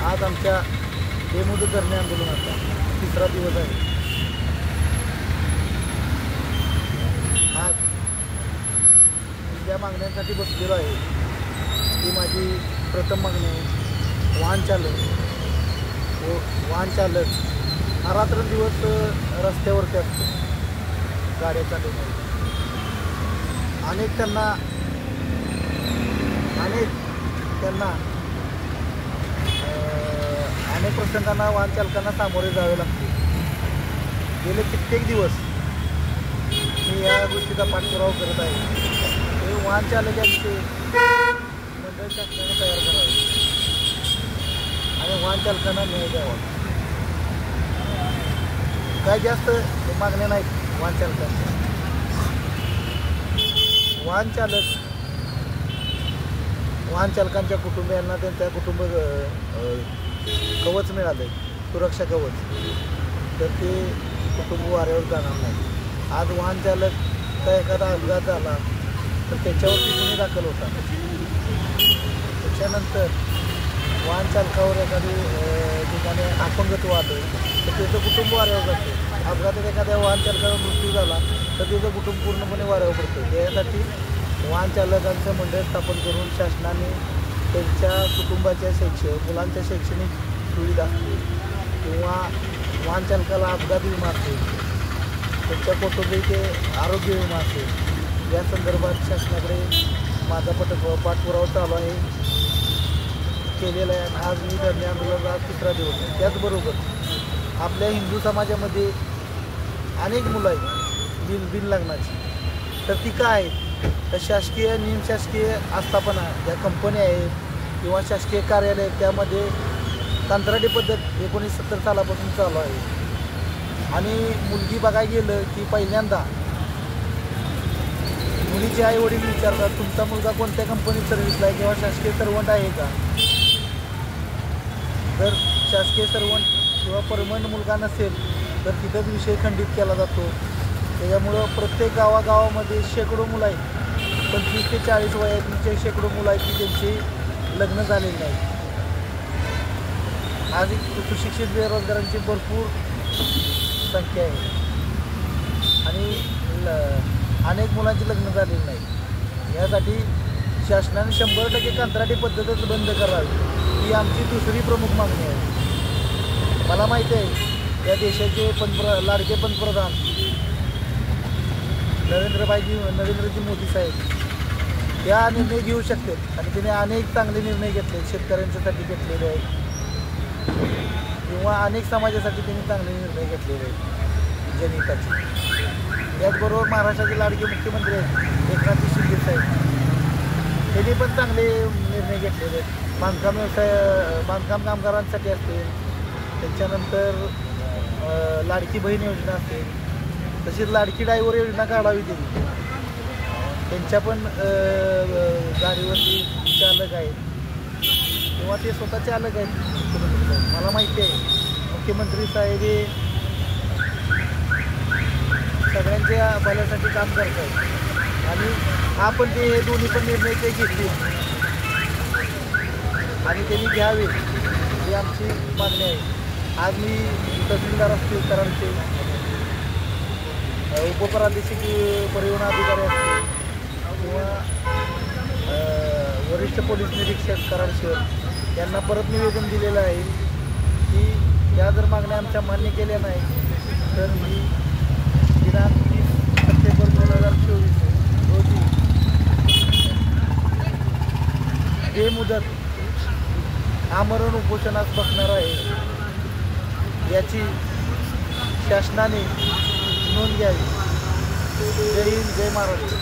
आज आमच्या बेमुदत धरणे आंदोलनाचा तिसरा दिवस आहे। आज ज्या मागण्यांसाठी बसलेलो आहे ती माझी प्रथम मागणी आहे, वाहन चालक हा रात्रंदिवस रस्त्यावरती असतो, गाड्या चालवतात। अनेक प्रसंगांना वाहन चालकांना सामोरे जावे लागते। गेले कित्येक दिवस मी या गोष्टीचा पाठपुरावा करत आहे। हे वाहन चालकांचे मंडळ शासनाने तयार करावे आणि वाहन चालकांना न्याय द्यावा। काय जास्त मागण्या नाहीत वाहन चालकांच्या। वाहन चालकांच्या कुटुंबियांना त्यांच्या कुटुंब कवच मिळाले, सुरक्षा कवच, तर ते कुटुंब वाऱ्यावर जाणार नाही। आज वाहन चालकचा एखादा अपघात झाला तर त्याच्यावरती गुन्हे दाखल होतात। त्याच्यानंतर वाहन चालकावर एखादी ठिकाणी अपंगत्व आलं तर त्याचं कुटुंब वाऱ्यावर जातं। अपघातात एखाद्या वाहन चालकाचा मृत्यू झाला तर त्याचं कुटुंब पूर्णपणे वाऱ्यावर पडतं। त्यासाठी वाहन चालकांचं मंडळ स्थापन करून शासनाने त्यांच्या कुटुंबाच्या मुलांच्या शैक्षणिक सुविधा असतील किंवा वाहन चालकाला अपघात विमा असेल, त्यांच्या कौटुंबिक आरोग्य विमा असेल, या संदर्भात शासनाकडे माझा पाठपुरावा चालू आहे, केलेला आहे। आज मी धरणे आंदोलनाचा तिसरा दिवस आहे। त्याचबरोबर आपल्या हिंदू समाजामध्ये अनेक मुलं आहेत बिन लग्नाची, तर ती काय आहेत तर शासकीय निमशासकीय आस्थापना ज्या कंपन्या आहेत किंवा शासकीय कार्यालय त्यामध्ये कंत्राटी पद्धत 1970 सालापासून चालू आहे। आणि मुलगी बघायला गेलं की पहिल्यांदा मुलीचे आई वडील विचारतात तुमचा मुलगा कोणत्या कंपनीत सर्व्हिसला आहे किंवा शासकीय सर्वंट आहे का। जर शासकीय सर्वंट किंवा परमनंट मुलगा नसेल तर तिथंच विषय खंडित केला जातो। त्याच्यामुळं प्रत्येक गावागावामध्ये शेकडो मुलं आहेत, 25 ते 40 वयाचे शेकडो मुलं आहेत की त्यांची लग्न झालेली नाही। आज सुशिक्षित बेरोजगारांची भरपूर संख्या आहे आणि अनेक मुलांची लग्न झालेली नाही। यासाठी शासनाने 100% कंत्राटी पद्धतच बंद करावी ही आमची दुसरी प्रमुख मागणी आहे। मला माहिती आहे या देशाचे लाडके पंतप्रधान नरेंद्रजी मोदी साहेब या निर्णय घेऊ शकतात आणि त्यांनी अनेक चांगले निर्णय घेतले, शेतकऱ्यांच्यासाठी घेतलेले आहेत किंवा अनेक समाजासाठी त्यांनी चांगले निर्णय घेतलेले आहेत जनहिताचे। त्याचबरोबर महाराष्ट्राचे लाडके मुख्यमंत्री आहेत एकनाथ शिंदे साहेब, त्यांनी पण चांगले निर्णय घेतलेले आहेत। बांधकाम कामगारांसाठी असतील, त्याच्यानंतर लाडकी बहीण योजना असेल, तशीच लाडकी ड्रायव्हर योजना काढावी त्यांनी। त्यांच्या पण गाडीवरती चालक आहेत किंवा ते स्वतः चालक आहेत। मला माहिती आहे मुख्यमंत्री साहेब हे सगळ्यांच्या भल्यासाठी काम करत आहेत आणि आपण ते हे दोन्ही पण निर्णय ते घेतले आणि त्यांनी घ्यावे ही आमची मागणी आहे। आज मी तहसीलदार असतील कराडचे, उपप्रादेशिक परिवहन अधिकारी असतील किंवा वरिष्ठ पोलीस निरीक्षक कराड शहर यांना परत निवेदन दिलेलं आहे की या जर मागण्या आमच्या मान्य केल्या नाही तर मी दिनांक 30 सप्टेंबर 2024 रोजी बेमुदत आमरण उपोषणास बसणार आहे। याची शासनाने नोंद घ्यावी। जय हिंद, जय महाराष्ट्र।